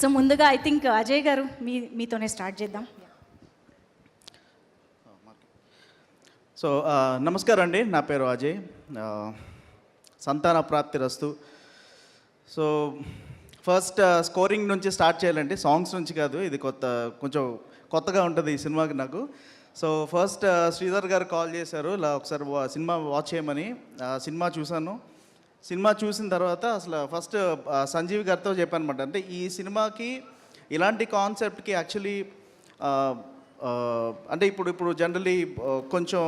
So ముందుగా I think Ajay గారు మీతోనే స్టార్ట్ చేద్దాం. సో నమస్కారం అండి, నా పేరు అజయ్. సంతాన ప్రాప్తి రస్తు. సో ఫస్ట్ స్కోరింగ్ నుంచి స్టార్ట్ చేయాలండి, సాంగ్స్ నుంచి కాదు. ఇది కొంచెం కొత్తగా ఉంటుంది ఈ సినిమాకి నాకు. సో ఫస్ట్ శ్రీధర్ గారు కాల్ చేశారు, ఇలా ఒకసారి సినిమా వాచ్ చేయమని. సినిమా చూశాను. సినిమా చూసిన తర్వాత అసలు ఫస్ట్ సంజీవ్ గారితో చెప్పాను అనమాట. అంటే ఈ సినిమాకి ఇలాంటి కాన్సెప్ట్కి యాక్చువల్లీ అంటే ఇప్పుడు జనరలీ కొంచెం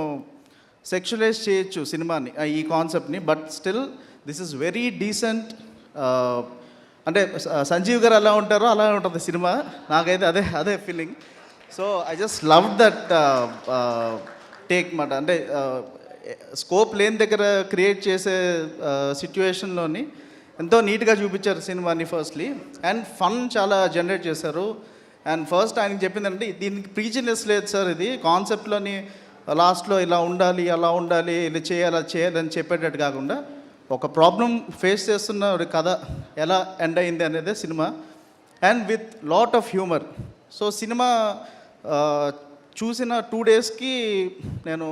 సెక్షువలైజ్ చేయొచ్చు సినిమాని, ఈ కాన్సెప్ట్ని. But still this is very decent. అంటే సంజీవ్ గారు ఎలా ఉంటారో అలా ఉంటుంది సినిమా. నాకైతే అదే feeling. So I just love that take మాట. అంటే స్కోప్ లేని దగ్గర క్రియేట్ చేసే సిచ్యువేషన్లోని ఎంతో నీట్గా చూపించారు సినిమాని ఫస్ట్లీ. అండ్ ఫన్ చాలా జనరేట్ చేశారు. అండ్ ఫస్ట్ ఆయనకి చెప్పిందంటే దీనికి ప్రీజినెస్ లేదు సార్, ఇది కాన్సెప్ట్లోని లాస్ట్లో ఇలా ఉండాలి, అలా ఉండాలి, ఇలా చేయాలి అని చెప్పేటట్టు కాకుండా ఒక ప్రాబ్లం ఫేస్ చేస్తున్న ఒక కథ ఎలా ఎండ్ అయింది అనేది cinema. And with lot of humour. So cinema చూసిన 2 డేస్కి నేను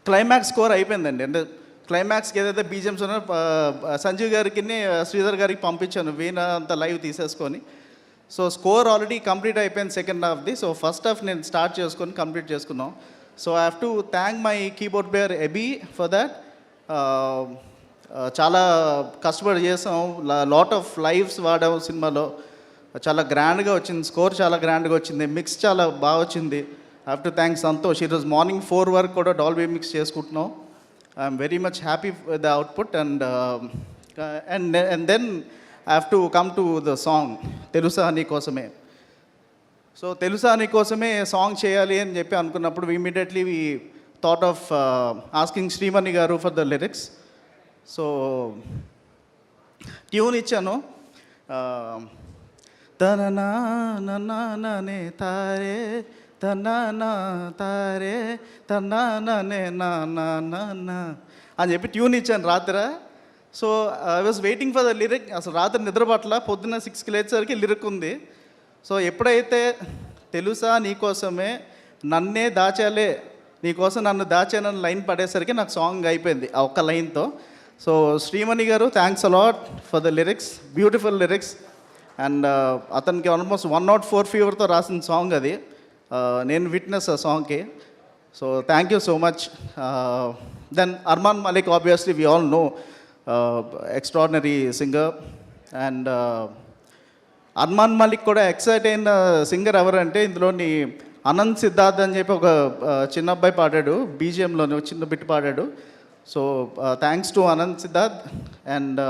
క్లైమాక్స్ స్కోర్ అయిపోయిందండి. అంటే క్లైమాక్స్కి ఏదైతే బీజిఎమ్స్ ఉన్నారో సంజీవ్ గారికి శ్రీధర్ గారికి పంపించాను, వీణ అంతా లైవ్ తీసేసుకొని. సో స్కోర్ ఆల్రెడీ కంప్లీట్ అయిపోయింది సెకండ్ హాఫ్ది. సో ఫస్ట్ హాఫ్ నేను స్టార్ట్ చేసుకొని కంప్లీట్ చేసుకున్నాం. So I have to thank my keyboard player AB for that. చాలా కష్టపడి చేసాం, లాట్ ఆఫ్ లైవ్స్ వాడాము సినిమాలో. చాలా గ్రాండ్గా వచ్చింది, స్కోర్ చాలా గ్రాండ్గా వచ్చింది, మిక్స్ చాలా బాగా వచ్చింది. I have to thank Santosh. ఈరోజు మార్నింగ్ 4 వరకు కూడా డాల్బీ మిక్స్ చేసుకుంటున్నాం. I'm very much happy with the output. And then I have to come to the song తెలుసా నీకోసమే. సో తెలుసా నీకోసమే సాంగ్ చేయాలి అని చెప్పి అనుకున్నప్పుడు immediately we thought of asking Srimani గారు for the lyrics. So tune ఇచ్చాను. తననా ననే తారే తనా తారే తనే నా అని చెప్పి ట్యూన్ ఇచ్చాను రాత్రి. So I was waiting for the lyric. అసలు రాత్రి నిద్రపట్ల, పొద్దున్న 6కి లేచేసరికి లిరిక్ ఉంది. సో ఎప్పుడైతే తెలుసా నీకోసమే నన్నే దాచాలే నీకోసం నన్ను దాచానని లైన్ పడేసరికి నాకు సాంగ్ అయిపోయింది ఆ ఒక్క లైన్తో. సో శ్రీమణి గారు thanks a lot for the lyrics, beautiful lyrics. And అతనికి ఆల్మోస్ట్ 104 ఫీవర్తో రాసిన సాంగ్ అది. నేను విట్నెస్ ఆ సాంగ్కి. So thank you so much. Then Armaan Malik, obviously we all know, extraordinary singer. And Armaan Malik కూడా ఎక్సైట్ అయిన సింగర్ ఎవరంటే ఇందులోని అనంత్ సిద్ధార్థ్ అని చెప్పి ఒక చిన్న అబ్బాయి పాడాడు, బీజిఎంలోని ఒక చిన్న బిట్ పాడాడు. So thanks to Anant Siddharth. And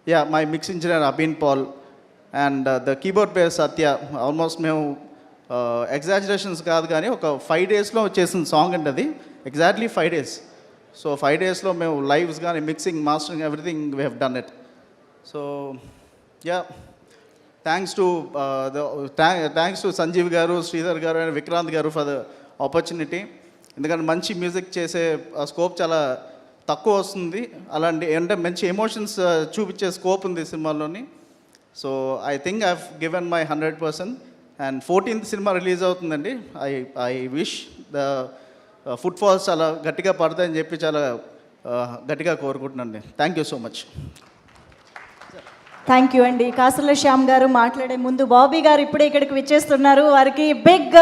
yeah, my mix engineer Abin Paul and the keyboard player Satya. Almost మేము ఎగ్జాజరేషన్స్ కాదు కానీ ఒక 5 డేస్లో చేసిన సాంగ్ అండి అది. Exactly 5 days. సో 5 డేస్లో మేము లైవ్స్ కానీ mixing, mastering, everything we have done it. So yeah, thanks to Sanjeev garu, Sridhar గారు అండ్ విక్రాంత్ గారు ఫర్ ద ఆపర్చునిటీ. ఎందుకంటే మంచి మ్యూజిక్ చేసే స్కోప్ చాలా తక్కువ వస్తుంది. అలాంటి అంటే మంచి ఎమోషన్స్ చూపించే స్కోప్ ఉంది సినిమాలోని. So I think I have given my 100%. And 14th cinema release అవుతుందండి. ఐ విష్ ద ఫుట్ఫాల్స్ చాలా గట్టిగా పడతాయని చెప్పి చాలా గట్టిగా కోరుకుంటున్నాను. Thank you so much. Thank you అండి. కాసుల శ్యామ్ గారు మాట్లాడే ముందు బాబీ గారు ఇప్పుడే ఇక్కడికి విచ్చేస్తున్నారు. వారికి బిగ్